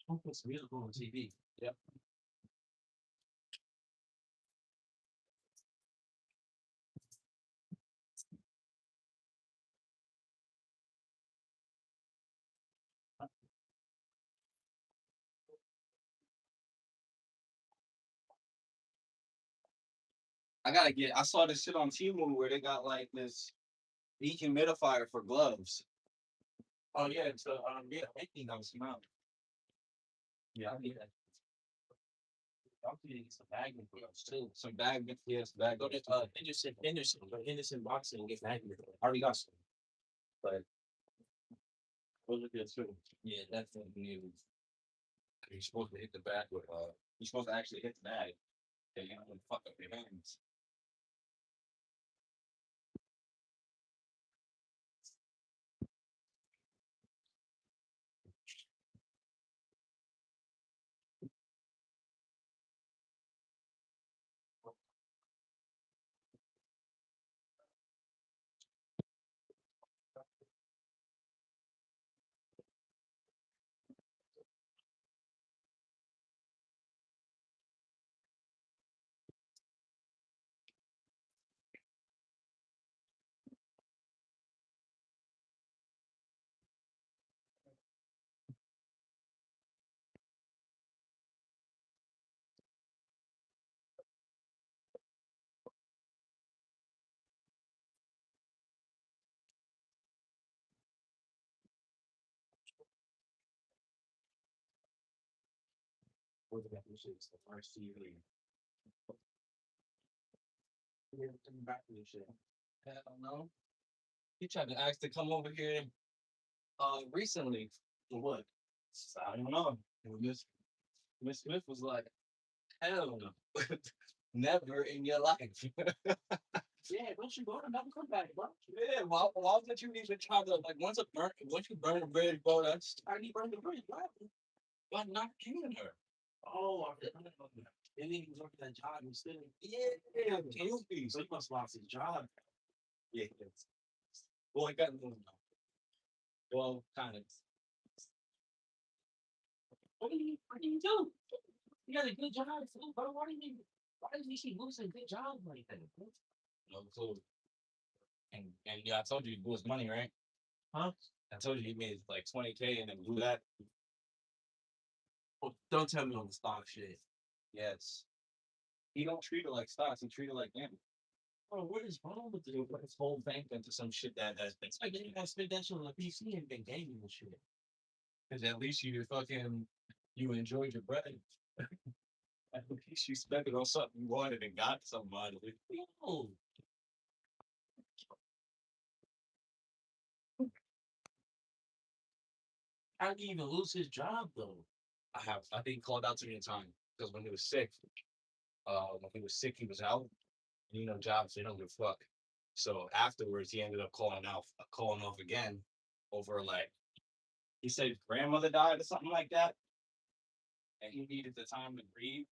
I'll put some music on TV. Yep. I gotta get. I saw this shit on Temu where they got like this dehumidifier for gloves. Oh yeah, it's yeah, making those come out. Yeah, I need that. I'm getting some bag gloves too. Some bag, yes, bag. Go to Henderson boxing and get bag gloves. I already got some, but those are good too. Yeah, that's the new. You're supposed to hit the bag with you're supposed to actually hit the bag. And you don't fuck up your hands. What the definition is the first TV. Yeah, coming back to this shit. I don't know. He tried to ask to come over here recently for what? I don't know. And Miss Smith was like, hell no. Never in your life. Yeah, don't you go to never come back, bro. Yeah, why would you even try to like once you burn the bridge, bro, that's already burn the bridge, bro. But not killing her. Oh, I forgot about that. And then he was working that job and still. Yeah, guilty. So he must have lost his job. Yeah. Well, he got well, kind of. What do you do? You got a good job, too, bro. Why does he keep losing good jobs like that? No clue. And yeah, I told you he blew his money, right? Huh? I told you he made like 20K and then blew that. Oh, don't tell me on the stock shit. Yes. He don't treat it like stocks. He treat it like gambling. Oh, what is wrong with you? Put his whole bank into some shit that has been. Like then you gotta spend that shit on a PC and been gaming and shit. Because at least you enjoyed your bread. At least you spent it on something you wanted and got something out of it. No. How did he even lose his job though? I think he called out to me in time because when he was sick, he was out. And, jobs they don't give a fuck. So afterwards, he ended up calling off again over like he said his grandmother died or something like that, and he needed the time to grieve.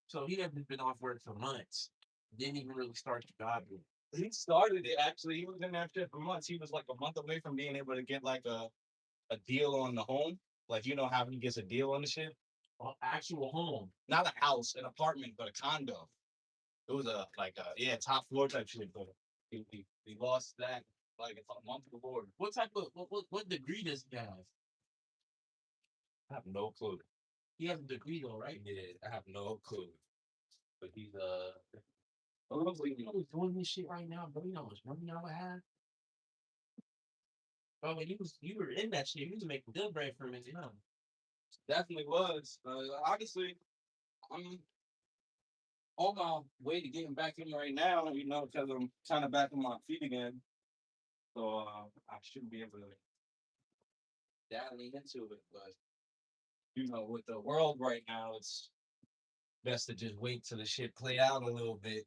So he hadn't been off work for months. Didn't even really start the job yet. He started it actually. He was in that shit for months. He was like a month away from being able to get like a deal on the home. Like how he gets a deal on the shit. Actual home, not a house, an apartment, but a condo. It was yeah, top floor type shit. But he lost that like a month before. What type of what degree does he have? I have no clue. He has a degree though, right? Yeah, I have no clue. But he's honestly, he's doing this shit right now, bro. You know how much money I would have? Bro, when you were in that shit, you was making good bread for a minute, huh? Definitely was. Honestly, I'm on my way to getting back in right now, because I'm kind of back on my feet again. So I should be able to dabbling into it. But with the world right now, it's best to just wait till the shit play out a little bit.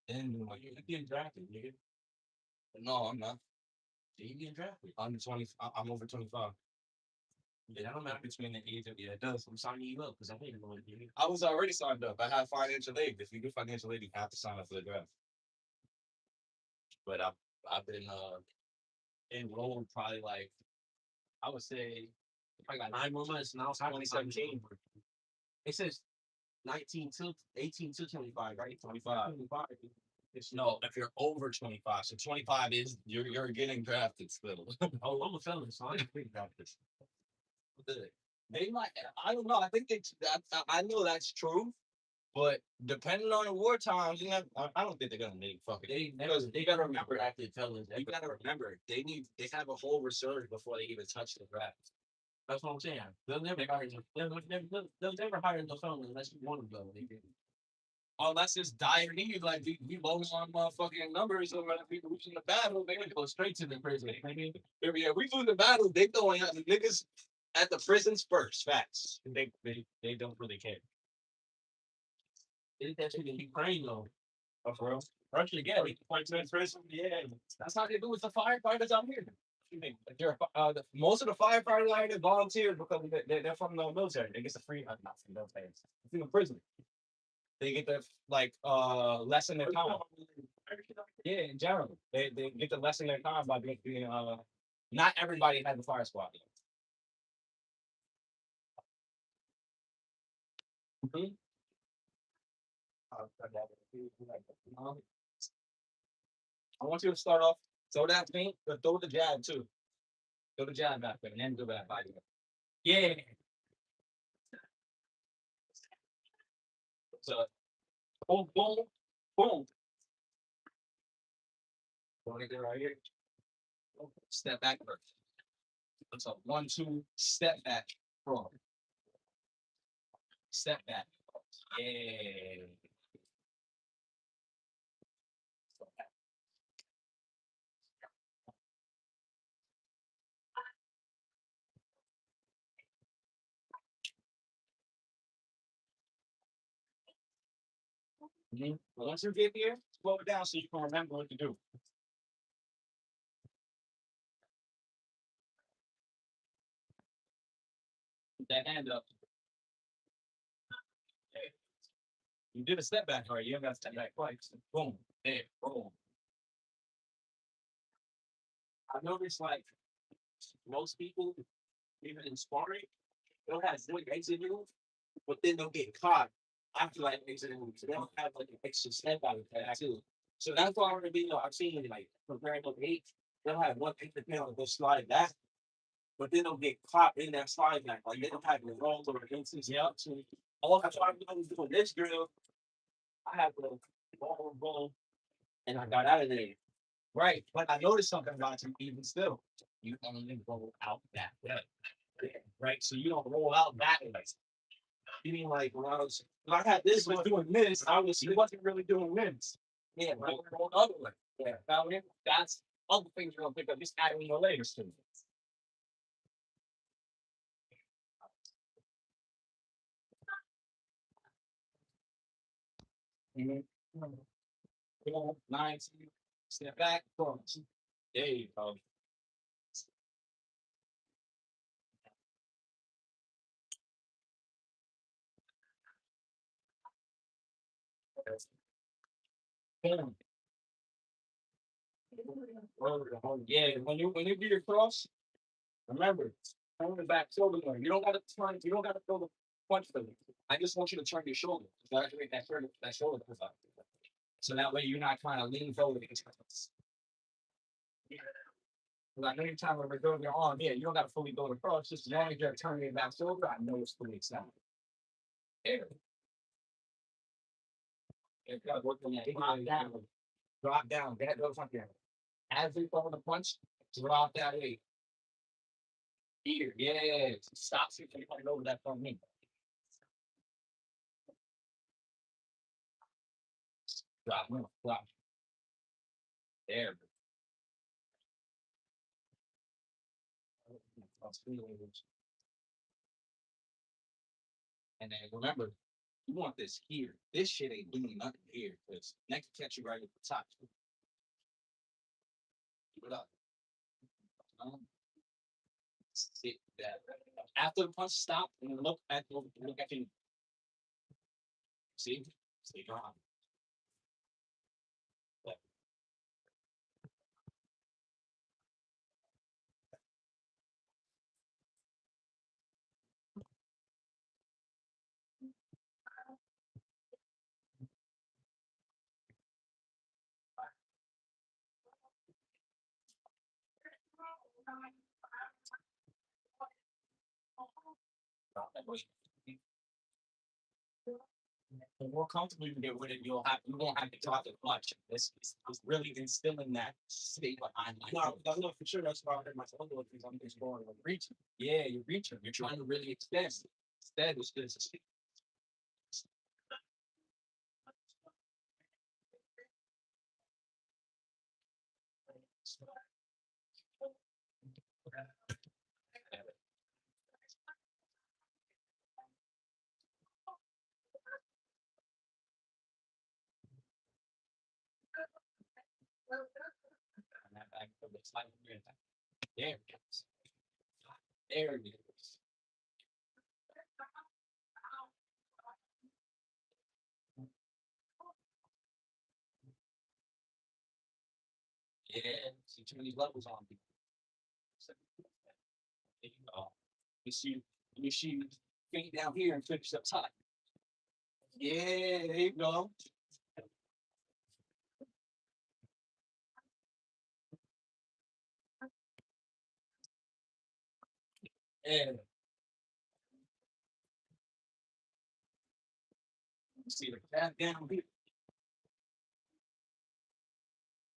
Then you're getting drafted, nigga. No, I'm not. You getting drafted? I'm 20. I'm over 25. Yeah, that don't matter between the age of yeah, it does. I'm signing you up because I ain't going to I was already signed up. I had financial aid. If you get financial aid, you have to sign up for the draft. But I've been enrolled probably like I would say I got 9 more months. Now it's 2017. It says 19 to 18 to 25, right? 25. 25. No, if you're over 25, so 25 is you're getting drafted still. Oh, I'm a felon, so I ain't getting drafted. They might. I don't know. I think I know that's true, but depending on the war times, you know, I don't think they're gonna need fucking. They gotta remember active felons. You gotta remember they have a whole reserve before they even touch the draft. That's what I'm saying. They'll never hire no felon unless you want them to go. Unless it's dire need, like we low on motherfucking numbers or we losing the battle, they gonna go straight to the prison. I mean, if we lose the battle, they throwing out the niggas at the prisons first. Facts. They don't really care. Is that shit in Ukraine though? Oh, for real? Russia, yeah, we point to prison. Yeah, that's how they do with the firefighters out here. You think most of the firefighters out here volunteer because they're from the military. They get the free, not from the military. From the prison. They get the like lessen their time. Yeah, in general, they get to lessen their time by being not everybody has a fire squad. Mhm. I want you to start off. Throw that paint, but throw the jab too. Throw the jab back there, and then do that body. Yeah. So boom, boom, boom. Want to get right here? Step back first. So 1, 2, step back, from step back. Yeah. Mhm. Once you get here, slow it down so you can remember what to do. Put that hand up. Hey, you did a step back, all right? You don't got to step back twice. Boom, there, boom. I noticed like most people, even in sparring, they'll have good exit move, but then they'll get caught after like exit moves. So they don't have like an extra step out of that too. So that's why I'm gonna be, I've seen like comparing to eight, they'll have one extra penalty, they'll slide back, but then they'll get caught in that slide back. Like they don't have the roll or instance. Yeah. So all that's why I was doing this drill. I had to boom, boom, and I got out of there. Right. But I noticed something about you even still. You only roll out that way. Right. So you don't roll out that way. You mean like when I had this was doing this, he wasn't really doing this. Yeah, right. Roll the other way. Yeah. That's other things you're gonna pick up, just adding your layers to it. Mhm. Come on, 9, step back, boom. There you go. Boom. Yeah, when you do your cross, remember, turn the back shoulder more. You don't gotta turn, you don't gotta throw the punch for me. I just want you to turn your shoulder. So activate that shoulder goes up. So that way you're not trying to lean forward against us. Because I know you're trying to go your arm. Yeah, you don't gotta fully go across. Just as long as you're turning your back shoulder, I know it's fully extended. There. You gotta work on that. Drop down. Drop down. That goes like that. As we throw the punch, drop that way. Here. Yeah. Stop so you can come over that from me. Drop. Drop. There. And then remember, you want this here. This shit ain't doing nothing here because next catch you right at the top. Keep it up. Um, sit that. After the punch stop and look at you. See? Stay calm. The more comfortable you get with it, you won't have to talk as much. It's really instilling that state behind my no, no, for sure. That's why I heard myself because I'm just going like reaching. Yeah, you're reaching. You're trying to really extend. Instead, it's just there it is. There it is. Yeah, see too many levels on people. There you go. You see feet down here and finish up top. Yeah, there you go. Yeah, you see the cat down here.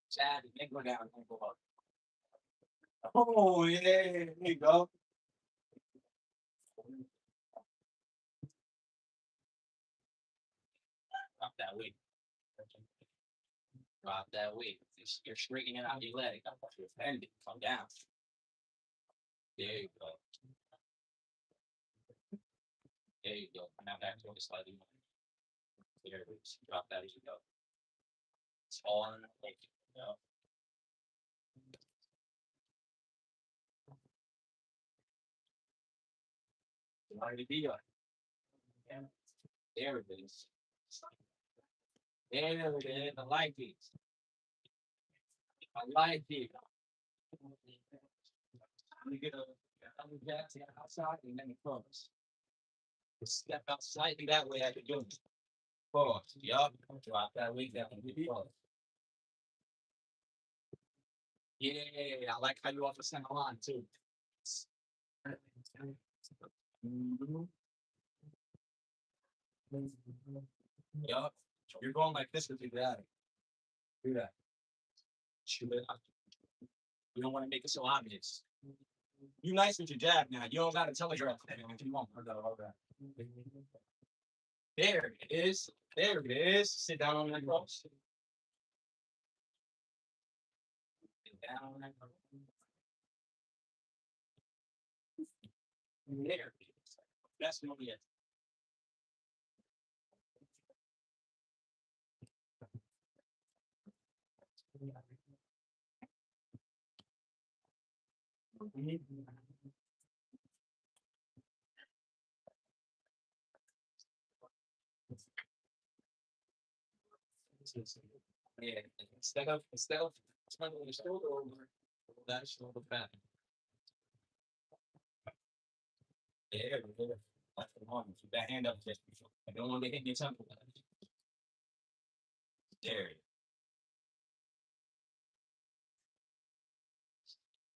Sad, and then go down and go up. Oh yeah, there you go. Drop that weight. Drop that weight. You're straightening out your leg. You're bending. Come down. There you go. There you go. Now back to the slightly more. There it is. Drop that as you go. It's all in the leg. You know. Why to be on? There it is. There it is. I like it. I like it. You get a jack outside and then it comes. Step out slightly that way. I can do it. Pause. Yup. Drop that weight down. Pause. Yeah, I like how you off the center line too. Mhm. Yup. You're going like this with your dad. Do that. Shoot it. You don't want to make it so obvious. You nice with your jab now. You don't gotta telegraph it if you want. There it is. There it is. Sit down on that cross. Sit down on that cross. There it is. That's what it. Yeah. Instead of turning your shoulder over, that shoulder back. There it is. That's the one. Keep that hand up just before. I don't want to hit your temple. There.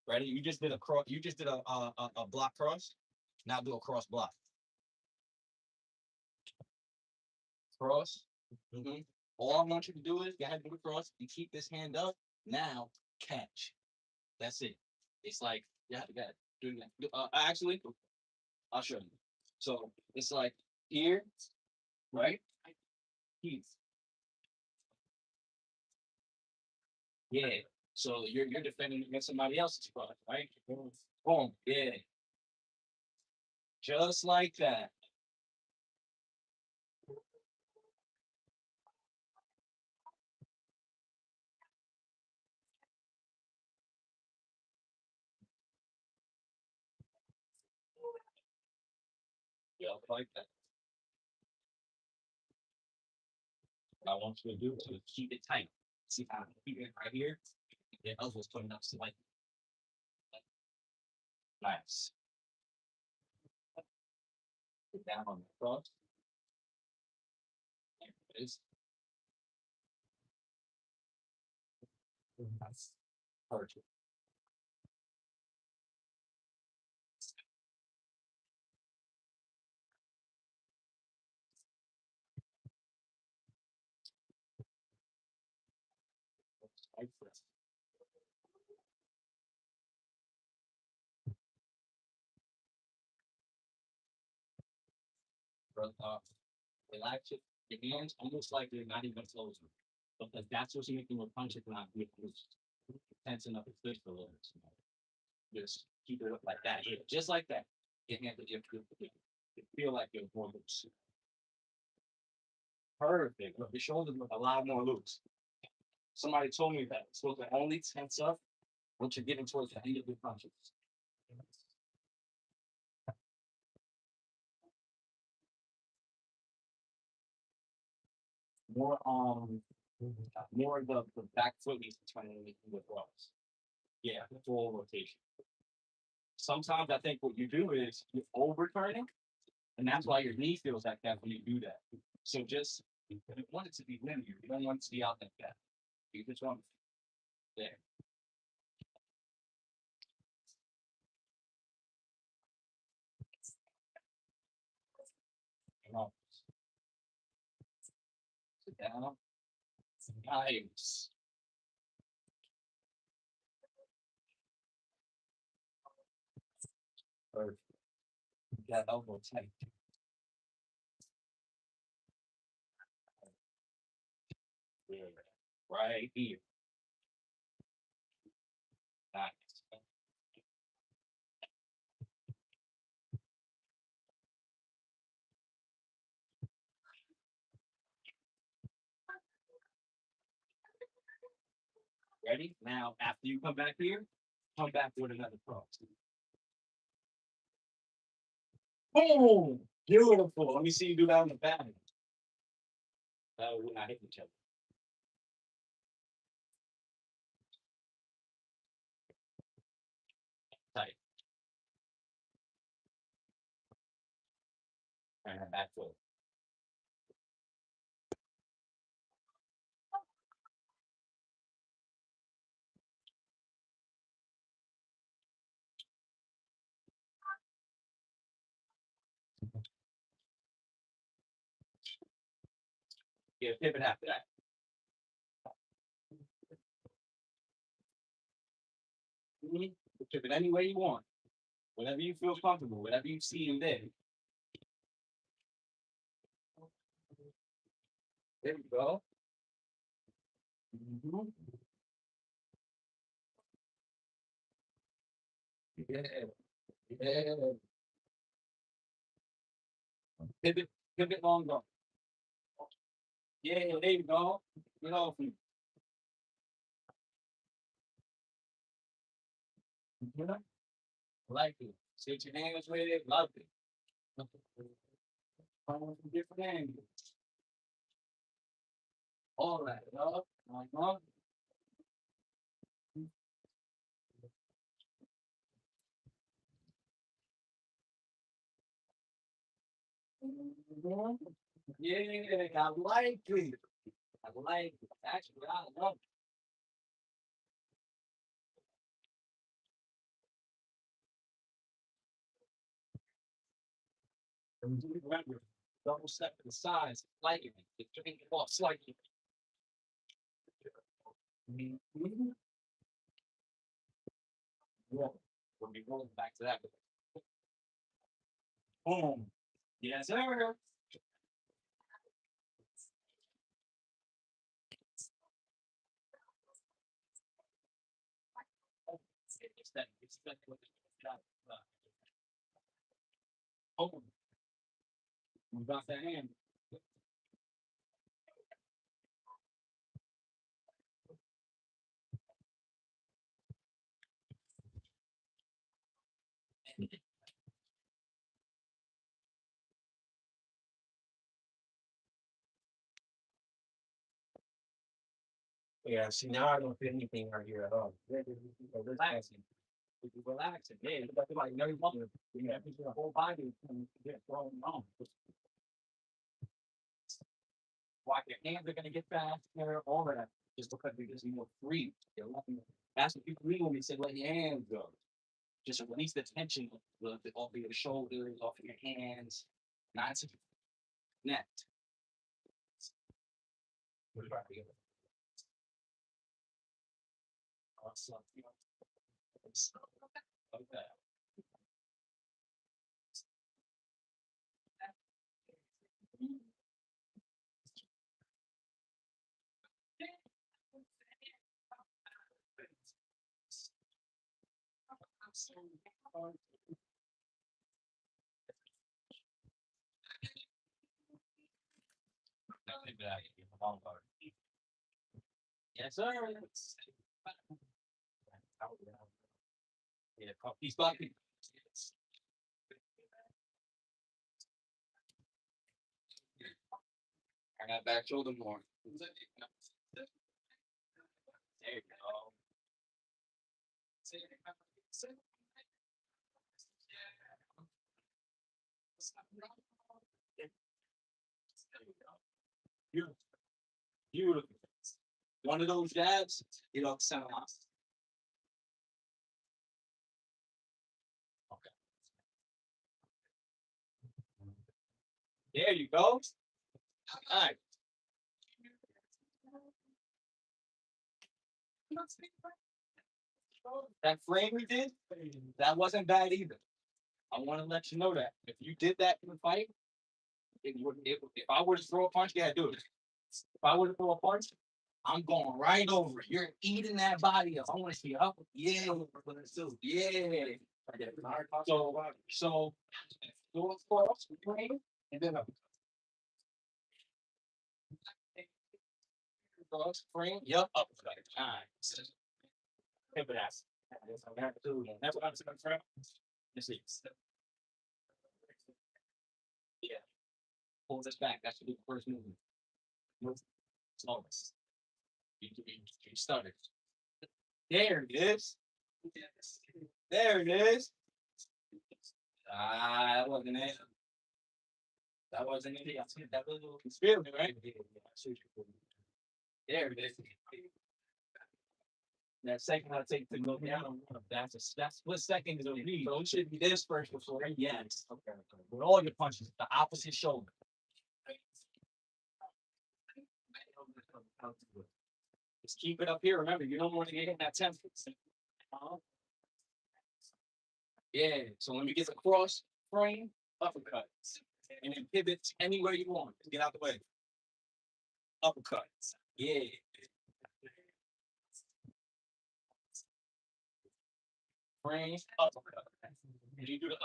Ready? You just did a cross. You just did a block cross. Now do a cross block. Cross. Mm-hmm. All I want you to do is go ahead and do the cross. You keep this hand up. Now catch. That's it. It's like you got to do that. Actually, I'll show you. So it's like here, right? Here. Yeah. So you're defending against somebody else's cross, right? Boom. Yeah. Just like that. Yeah, like that. What I want you to do is keep it tight. See how I keep it right here? The elbows putting up slightly. Nice. Put down on the cross. There it is. That's perfect. Uh, relax it. Your hands almost like they're not even closing. Because that's what's making a punch it not with tensing up his fist a little bit. Just keep it up like that. Yeah, just like that. Your hand, you feel like you're more loose. Perfect. Look, your shoulders look a lot more loose. Somebody told me that it's supposed to only tense up once you're getting towards the end of your punches. More more of the back foot needs to turn in with rolls. Yeah, full rotation. Sometimes I think what you do is you're overturning, and that's why your knee feels like that when you do that. So just you want it to be linear. You don't want it to be out like that. You just want there. Come on. Sit down. Nice. Perfect. That elbow tight. Yeah. Right here. Nice. Ready? Now, after you come back here, come back with another cross. Boom! Beautiful. Let me see you do that on the back. We're not hitting each other. Tight. And then back foot. Yeah, pivot after that. Mhm. Pivot any way you want. Whatever you feel comfortable, whatever you see in there. There we go. Mhm. Yeah. Yeah. Pivot, pivot longer. Yeah, there you go. Get off you. You know? Like it. Sit your hands with it, love it. From different angles. All that, love. Uh-huh. Mhm. Yeah, I like it. I like it. Actually, I love it. And remember, double step to the sides, like it. It's turning off slightly. Mhm. Yeah. We'll be rolling back to that. Boom. Yes, sir. It's that boom. We got that hand. Yeah, see now I don't feel anything right here at all. Relaxing. Relaxing. Yeah, it's like no longer. You have your whole body can get thrown on. Why your hands are gonna get faster, all of that. Just because you're just more free. That's what people mean when they say let your hands go. Just release the tension off of your shoulders, off of your hands, not to neck. Okay. Yes, sir. Yeah, he's blocking. I got back shoulder more. There you go. Beautiful. Beautiful. One of those jabs, you know, sound off. Okay. There you go. All right. That frame we did, that wasn't bad either. I want to let you know that if you did that in the fight, if I were to throw a punch, yeah, do it. If I were to throw a punch, I'm going right over it. You're eating that body up. I want to see up. Yeah, yeah. So go across, frame, and then up. Cross, frame, yep, up. All right. Pivot ass. That's what I'm saying, friend. Let's see. Yeah. Pull this back. That should be the first movement. Move slowest. You started. There it is. There it is. Ah, that wasn't it. That wasn't it. I see that little conspiracy, right? There it is. That second I take to go down, that's what second is a read. So it should be this first before yes. Okay. With all your punches, the opposite shoulder. Just keep it up here. Remember, you don't want to get in that 10. Yeah. So when you get across frame, uppercut. And then pivot anywhere you want. Get out the way. Uppercut. Yeah. Frame, uppercut. When you do the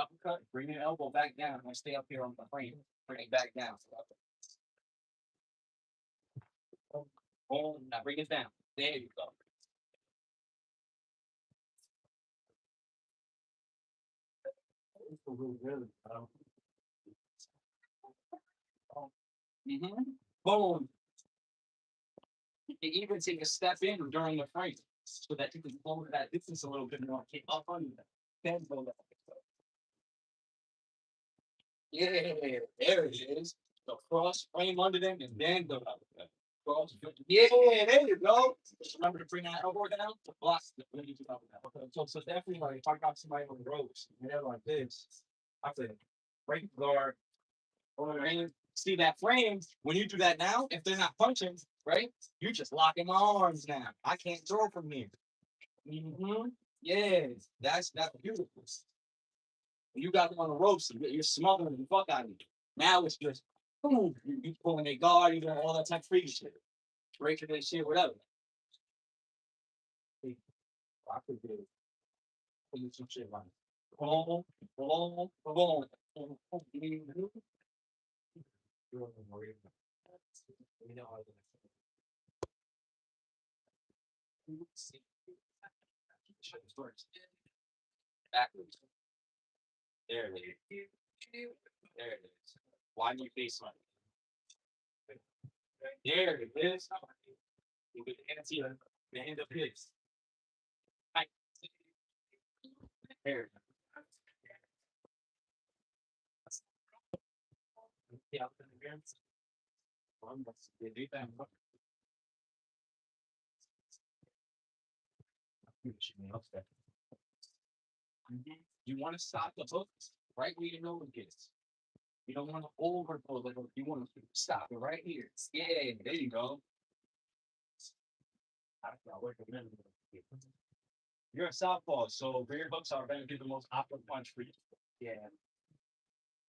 uppercut, bring your elbow back down and stay up here on the frame. Bring it back down. Boom. Now bring it down. There you go. Mm-hmm. Boom. You can even take a step in during the frame so that you can flow that distance a little bit more. Get up on you. Then go that. Yeah, there it is. The cross frame under them and then go up. Cross. Yeah, there you go. Just remember to bring that elbow down to block the when you do up down. Okay, so definitely like if I got somebody on the ropes and they're like this, I said break guard or see that frame when you do that now, if they're not punching, right? You're just locking my arms now. I can't throw from here. Mm-hmm. Yeah, that's beautiful. You got them on the ropes, you're smothering the fuck out of you. Now it's just boom, you pulling a guard, you doing all that type of freaky shit. Breaking that shit, whatever. Hey, I could do some shit like boom, boom, boom, boom. You know, backwards. There it is. There it is. Why do you face like there it is? You get the hands here, the hand of his. Right. There. Yeah, you want to stop the hook right where your nose gets. You don't want to overpull the hook. You want to stop it right here. Yeah, there you go. I don't know, wait a minute. You're a southpaw, so rear hooks are going to be the most optimal punch for you. Yeah.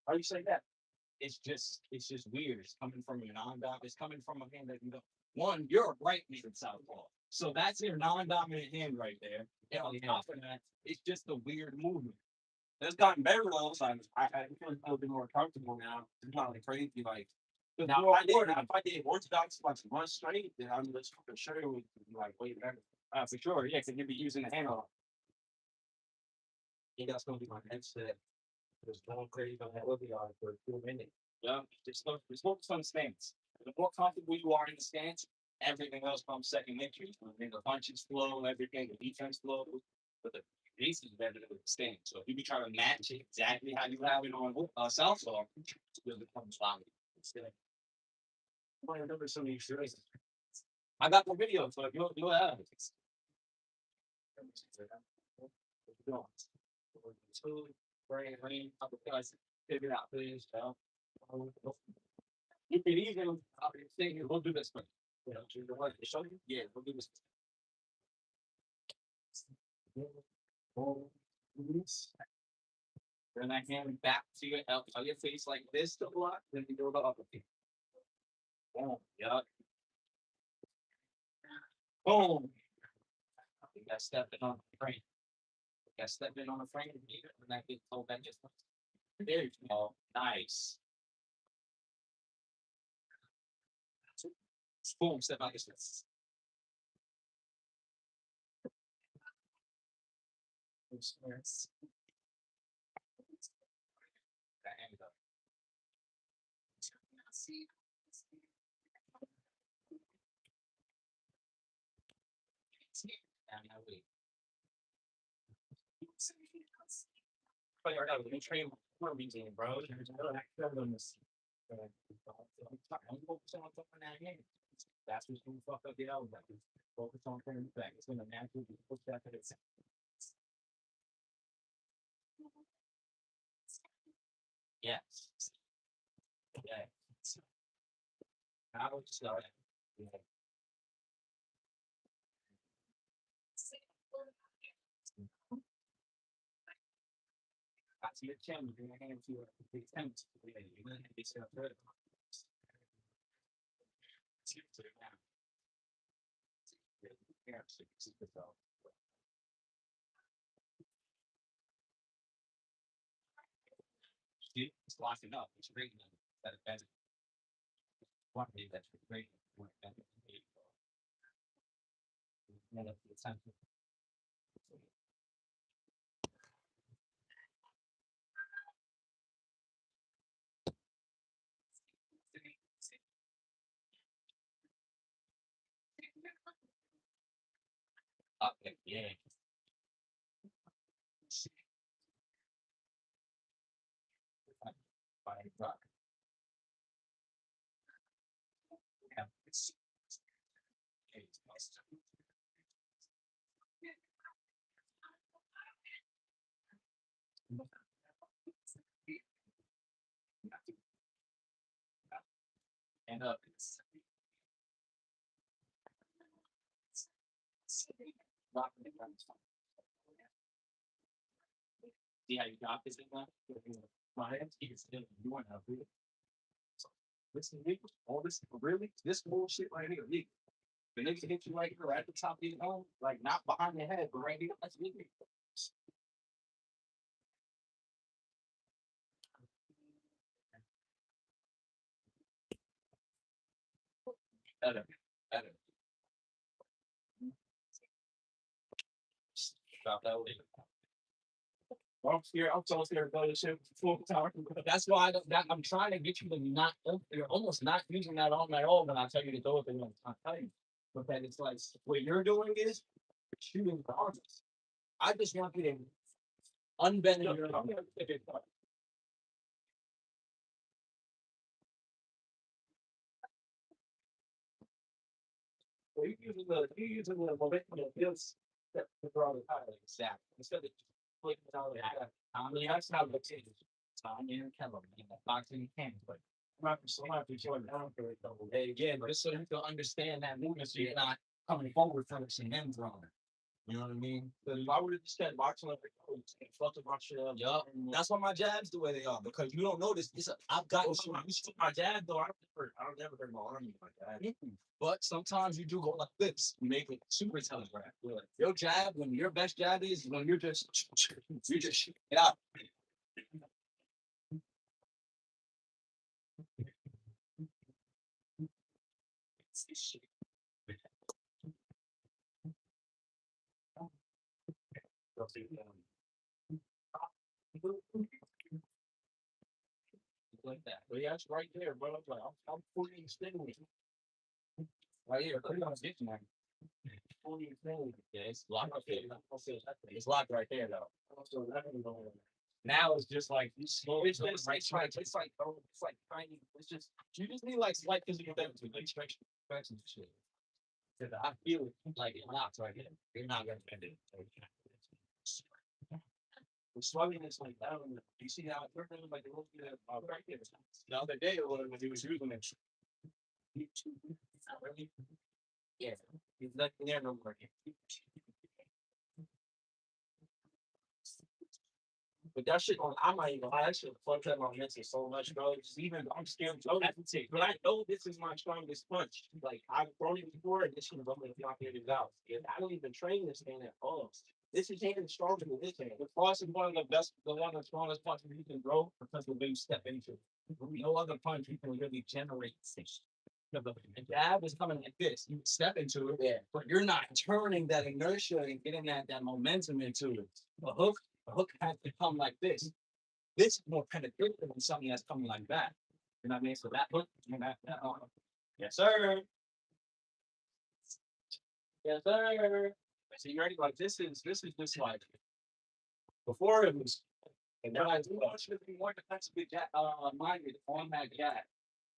How you say that? It's just weird. It's coming from your non-dom. It's coming from a hand that you don't. One, you're a right-handed southpaw, so that's your non-dominant hand right there. And on top of that, it's just a weird movement. It's gotten better though. So I feel a little bit more comfortable now. It's not like crazy. Like now, if I did orthodox like one straight, then I'm just for sure it would be like way better. For sure, yeah, because you'd be using the handle. Yeah, that's gonna be my next step. Just going crazy on that will be on for a few minutes. Yeah, just focus on the stance. The more comfortable you are in the stance, everything else comes second nature. I mean, the punches flow, everything, the defense flows, but the base is better than the stance. So if you be trying to match it exactly how you have it on southpaw, it becomes sloppy. I remember some of these shows. I got the video, so if you have it. Two, rain, couple guys, figure it out, please. You can even say, we'll do this one. You know, to the one to show you, yeah, we'll do this. Then I hand back to your face like this to block, then you do the other thing. Boom, yeah. Boom. You got stepping on the frame. You got stepping on the frame, and that gets told that just there you go. Nice. Boom, step on this. And now we but you're not train for a reason, bro. There's no actual on this. I'm focusing on something that game. That's what's gonna fuck up the album. Focus on turning back. It's gonna naturally push that to the yes. Yeah. Now it's yeah. That's your chin. You're gonna hand to the attempt. You're gonna be so good. Yeah, so you see the see, it's locking up. It's great. That that's one thing that's great. Yeah. Fine rock. Yeah. And up. Rocking it from see how you got this in that? My hands is still you want to read. So listen, nigga, all this really this bullshit right here, nigga. The nigga hit you right here at the top of your dome, like not behind your head, but right here. That's nigga. Better, better. Drop that way. Well, I'm scared. I'm so scared about this shit. Full tower. That's why I'm trying to get you to not. You're almost not using that arm at all when I tell you to throw it. I tell you, but then it's like what you're doing is shooting the arms. I just want you to unbend your arm. So you using the momentum of this to draw the tire like that instead of just flicking it out like that. I mean, that's how the team is. Tanya and Kevin in the boxing camp, but I'm not so happy showing down for it double day again, just so you can understand that movement, so you're not coming forward from some him throwing. You know what I mean? Because if I would have just kept boxing like, oh, fuck the box shit up. Yup. That's why my jabs the way they are. Because you don't notice this. I've gotten so used to my jab though. I don't never hurt my arm with my jab. But sometimes you do go like this. You make it super telegraph. Like, your jab, when your best jab is when you're just you just it out. Like that. But yeah, it's right there, bro. I'm fully extinguished. Right here. Put it on this man. Fully extinguished. Yeah, it's locked right there. It's locked right there, though. Now it's just like you slow. It's like tiny. It's just you just need like slight physical damage, like stretch, and shit. 'Cause I feel it like it locks right here. You're not gonna bend it. The swelling is like down. You see how it turned like a little bit of right there. The other day, when he was using it, really, yeah, he's not there no more. But that shit on, I might even lie, that shit fucked up my mental so much, bro. Just even I'm scared to hesitate. But I know this is my strongest punch. Like I've thrown it before, and this shit is only not figured it out. And I don't even train this thing at all. This is even stronger than this thing. The cross is one of the best, one of the strongest punches you can throw because of the way you step into it. No other punch you can really generate six. The jab is coming like this. You step into it, yeah, but you're not turning that inertia and getting that momentum into it. A hook has to come like this. This is more penetrative than something that's coming like that. You know what I mean? So that hook, yes, sir. Yes, sir. So you ready? Like this is just like before it was. And then I do want you to be more defensively minded on that jack.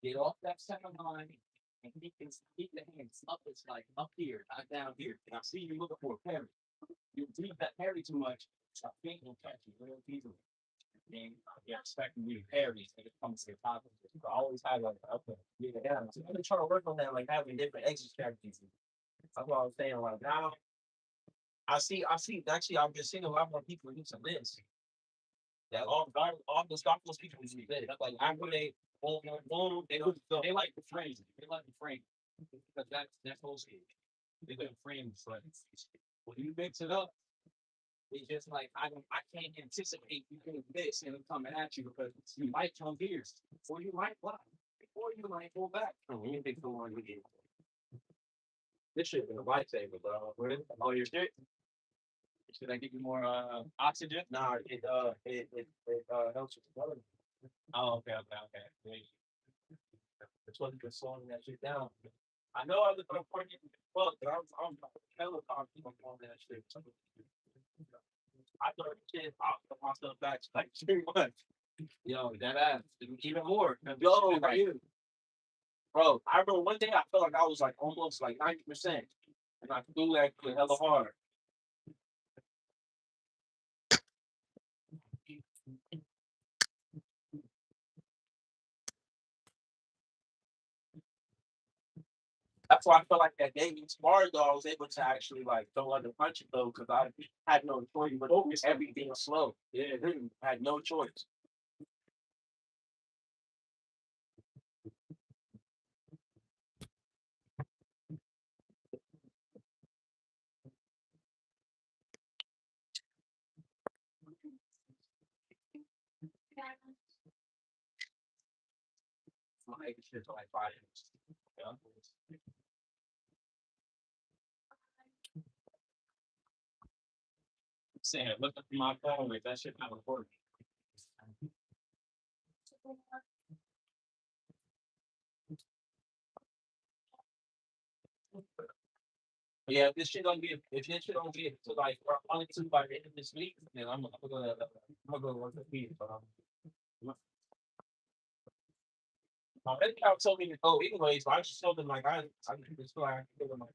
Get off that center line and keep the hands up. It's like up here, not down here. And I see you looking for a parry. You leave that parry too much, I think will catch you real easily. Then you're expecting you to parry and it comes to the top of it. You always have like okay, yeah. So I'm trying to work on that, like having different exit strategies. That's what I was saying. Like now, I see. Actually, I've been seeing a lot more people using this. That all the Stockholm people use this. Like after they boom, boom, boom, they like the frame. They like the frame because that's whole school. They like the frames, but when you mix it up. It's just like I can't anticipate you doing this and coming at you because you might come here or you might block or you might go back. Oh, you think the one we get. This shit is a lifesaver, bro. Oh, your shit? Should I give you more oxygen? Nah, it helps with the blood. Oh, okay. That's what it's slowing that shit down. I know I was gonna point you fuck, but I'm hella confident on that shit. I thought shit off myself back like 3 months. Yo, that ass, even more. Yo, right here. Bro, I remember one day I felt like I was like almost like 90%. And I threw that shit hella hard. That's why I felt like that day we sparred though, I was able to actually like throw under punch it though, because I had no choice but everything was slow. Yeah, I had no choice. Like shit for like 5 minutes. Yeah. Saying, look at my phone, like that shit not recording. Yeah, if this shit don't get to like only two by the end of this week, then I'm gonna work the feed. But my head told me to go anyways, but I just told them like I just feel like I can give them like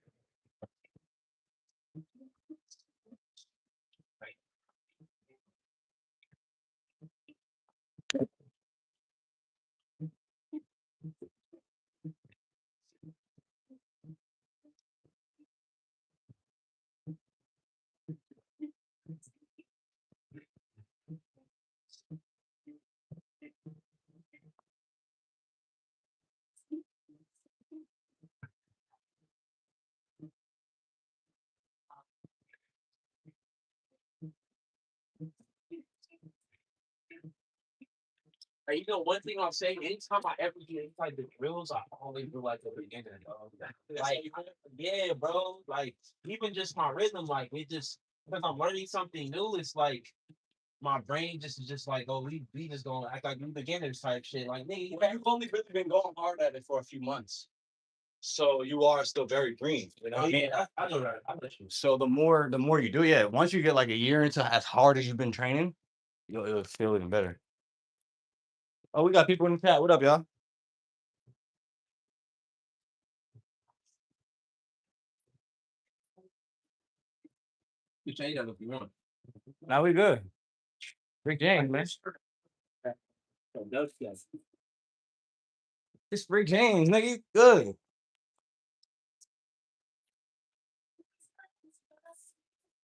And you know, one thing I'll say, anytime I ever do any type of drills, I always do like a beginner, dog. Like, yeah, bro. Like, even just my rhythm, like, it just, because I'm learning something new, it's like, my brain just is just like, oh, we just gonna act like we beginners type shit. Like, nigga, You've only really been going hard at it for a few months. So you are still very green. You know what I mean? I know that. I let you. So the more you do, yeah, once you get like a year into as hard as you've been training, it'll feel even better. Oh, we got people in the chat. What up, y'all? You change that if you want. Now we good. Rick James, man. It's Rick James, nigga. You good.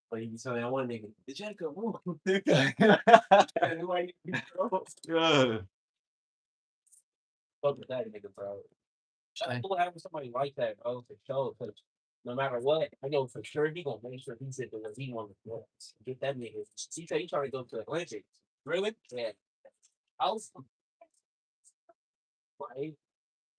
But you can tell that one nigga, the Jacob, woo. Yeah. Fuck with that nigga, bro. I feel having somebody like that, bro, for sure. Because no matter what, I know for sure he gonna make sure he's at the he want to get that nigga. He said he trying to go to Atlantic. Really? Yeah. I was like,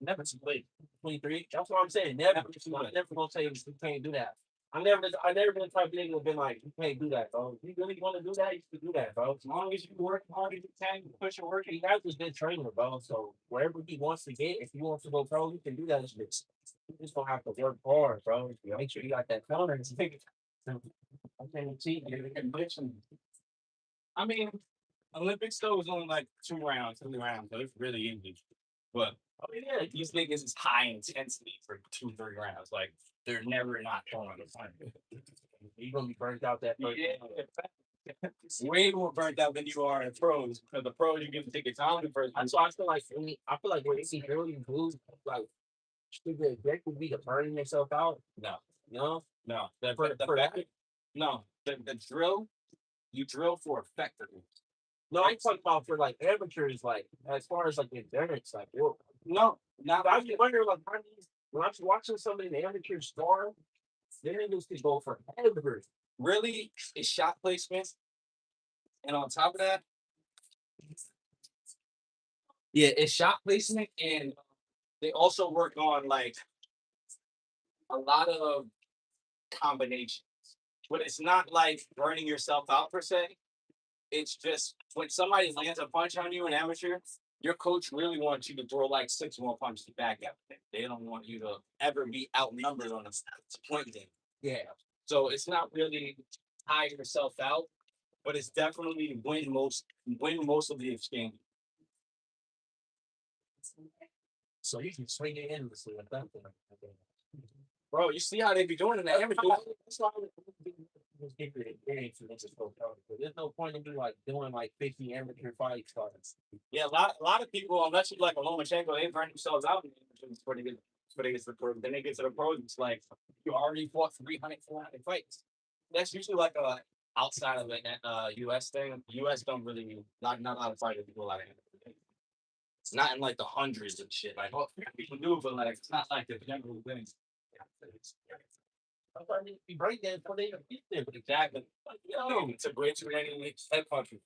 never too late. 23. That's what I'm saying. Never too late. Never gonna say you can't do that. I never been the type of nigga who been like, you can't do that, bro. If you really want to do that, you can do that, bro. As long as you work hard as you can, you push your work, he has this good trainer, bro. So wherever he wants to get, if he wants to go pro, he can do that. You just gonna have to work hard, bro. Make sure you got that tolerance. I can't cheat. I mean, Olympics though was only like 2 rounds, 3 rounds, so it's really easy. But Oh yeah, these niggas is high intensity for 2, 3 rounds. Like they're never not throwing the fun. you gonna be burnt out that first. Yeah. Way more burnt out than you are in pros. Because the pros you get to take your time first. So I feel like I feel like when any really moves, like should the object would be to burning yourself out. No, You know, no. for that. No, the drill, you drill for effectiveness. No, I'm talking about for like amateurs, like as far as like endurance, like whoa. No, not I was wondering like how these when I'm watching some of the amateurs star, they niggas could go for ever. really. It's shot placement, and on top of that, yeah, it's shot placement, and they also work on like a lot of combinations. But it's not like burning yourself out per se. It's just when somebody lands a punch on you, an amateur, your coach really wants you to throw like 6 more punches back at them. They don't want you to ever be outnumbered on a point game. Yeah. So it's not really tire yourself out, but it's definitely win most of the exchange. So you can swing it endlessly at that point. Bro, you see how they be doing in the amateur? That's why just get the experience and just go pro. There's no point in me like doing like 50 amateur fights. Yeah, a lot of people, unless you like a Lomachenko, they burn themselves out in the amateurs before they get to the pro. Then they get to the pros, it's like you already fought 300, 400 fights. That's usually like a outside of the US thing. US don't really not a lot of fighters do a lot of amateur. It's not in like the hundreds and shit. Like, oh, people do, but like it's not like the general thing. Be break that before they even get there. Exactly. Yo, it's a great too many head punches.